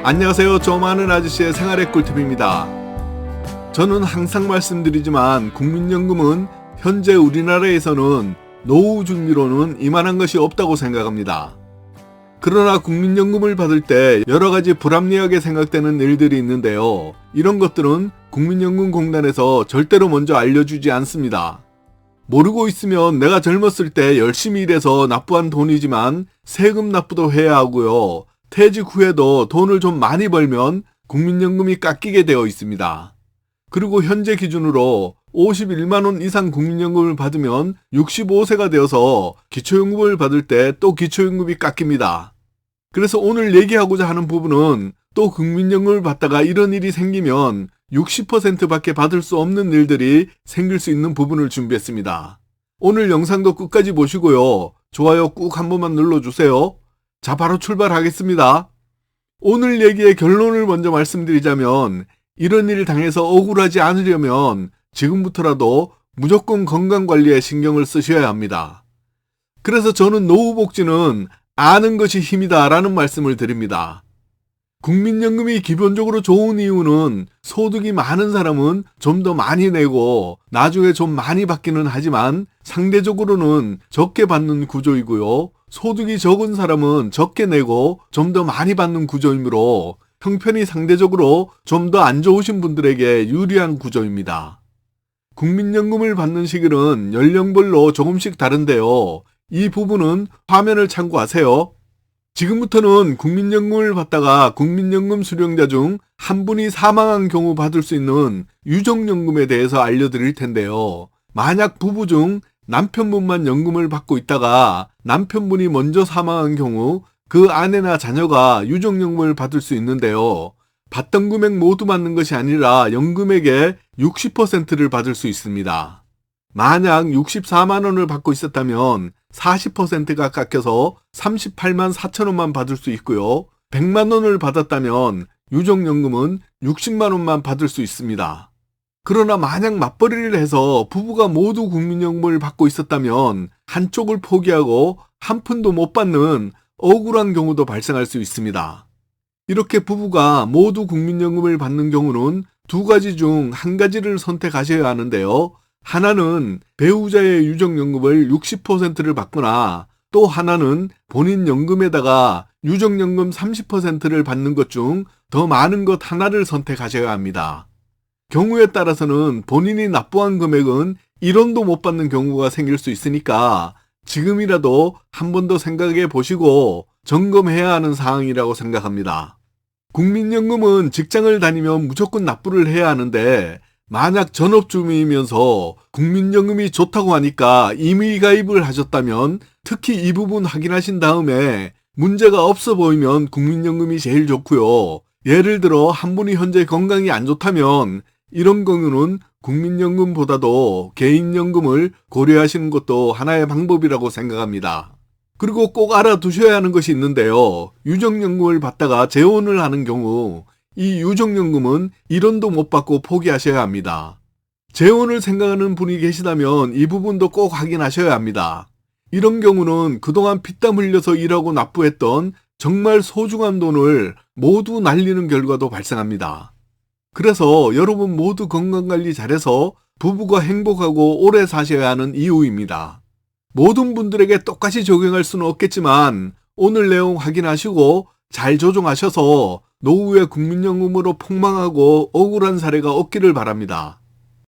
안녕하세요. 좀 아는 아저씨의 생활의 꿀팁입니다. 저는 항상 말씀드리지만 국민연금은 현재 우리나라에서는 노후 준비로는 이만한 것이 없다고 생각합니다. 그러나 국민연금을 받을 때 여러 가지 불합리하게 생각되는 일들이 있는데요. 이런 것들은 국민연금공단에서 절대로 먼저 알려주지 않습니다. 모르고 있으면 내가 젊었을 때 열심히 일해서 납부한 돈이지만 세금 납부도 해야 하고요. 퇴직 후에도 돈을 좀 많이 벌면 국민연금이 깎이게 되어 있습니다. 그리고 현재 기준으로 51만원 이상 국민연금을 받으면 65세가 되어서 기초연금을 받을 때 또 기초연금이 깎입니다. 그래서 오늘 얘기하고자 하는 부분은 또 국민연금을 받다가 이런 일이 생기면 60%밖에 받을 수 없는 일들이 생길 수 있는 부분을 준비했습니다. 오늘 영상도 끝까지 보시고요. 좋아요 꾹 한 번만 눌러주세요. 자, 바로 출발하겠습니다. 오늘 얘기의 결론을 먼저 말씀드리자면 이런 일을 당해서 억울하지 않으려면 지금부터라도 무조건 건강관리에 신경을 쓰셔야 합니다. 그래서 저는 노후복지는 아는 것이 힘이다 라는 말씀을 드립니다. 국민연금이 기본적으로 좋은 이유는 소득이 많은 사람은 좀 더 많이 내고 나중에 좀 많이 받기는 하지만 상대적으로는 적게 받는 구조이고요. 소득이 적은 사람은 적게 내고 좀 더 많이 받는 구조이므로 형편이 상대적으로 좀 더 안 좋으신 분들에게 유리한 구조입니다. 국민연금을 받는 시기는 연령별로 조금씩 다른데요. 이 부분은 화면을 참고하세요. 지금부터는 국민연금을 받다가 국민연금 수령자 중 한 분이 사망한 경우 받을 수 있는 유족연금에 대해서 알려드릴 텐데요. 만약 부부 중 남편분만 연금을 받고 있다가 남편분이 먼저 사망한 경우 그 아내나 자녀가 유족연금을 받을 수 있는데요. 받던 금액 모두 받는 것이 아니라 연금액의 60%를 받을 수 있습니다. 만약 64만 원을 받고 있었다면 40%가 깎여서 38만 4천 원만 받을 수 있고요. 100만 원을 받았다면 유족연금은 60만 원만 받을 수 있습니다. 그러나 만약 맞벌이를 해서 부부가 모두 국민연금을 받고 있었다면 한쪽을 포기하고 한 푼도 못 받는 억울한 경우도 발생할 수 있습니다. 이렇게 부부가 모두 국민연금을 받는 경우는 두 가지 중 한 가지를 선택하셔야 하는데요. 하나는 배우자의 유족연금을 60%를 받거나 또 하나는 본인 연금에다가 유족연금 30%를 받는 것 중 더 많은 것 하나를 선택하셔야 합니다. 경우에 따라서는 본인이 납부한 금액은 1원도 못 받는 경우가 생길 수 있으니까 지금이라도 한 번 더 생각해 보시고 점검해야 하는 사항이라고 생각합니다. 국민연금은 직장을 다니면 무조건 납부를 해야 하는데 만약 전업주부이면서 국민연금이 좋다고 하니까 임의 가입을 하셨다면 특히 이 부분 확인하신 다음에 문제가 없어 보이면 국민연금이 제일 좋고요. 예를 들어 한 분이 현재 건강이 안 좋다면 이런 경우는 국민연금보다도 개인연금을 고려하시는 것도 하나의 방법이라고 생각합니다. 그리고 꼭 알아두셔야 하는 것이 있는데요. 유족연금을 받다가 재혼을 하는 경우 이 유족연금은 1원도 못 받고 포기하셔야 합니다. 재혼을 생각하는 분이 계시다면 이 부분도 꼭 확인하셔야 합니다. 이런 경우는 그동안 피땀 흘려서 일하고 납부했던 정말 소중한 돈을 모두 날리는 결과도 발생합니다. 그래서 여러분 모두 건강관리 잘해서 부부가 행복하고 오래 사셔야 하는 이유입니다. 모든 분들에게 똑같이 적용할 수는 없겠지만 오늘 내용 확인하시고 잘 조정하셔서 노후에 국민연금으로 폭망하고 억울한 사례가 없기를 바랍니다.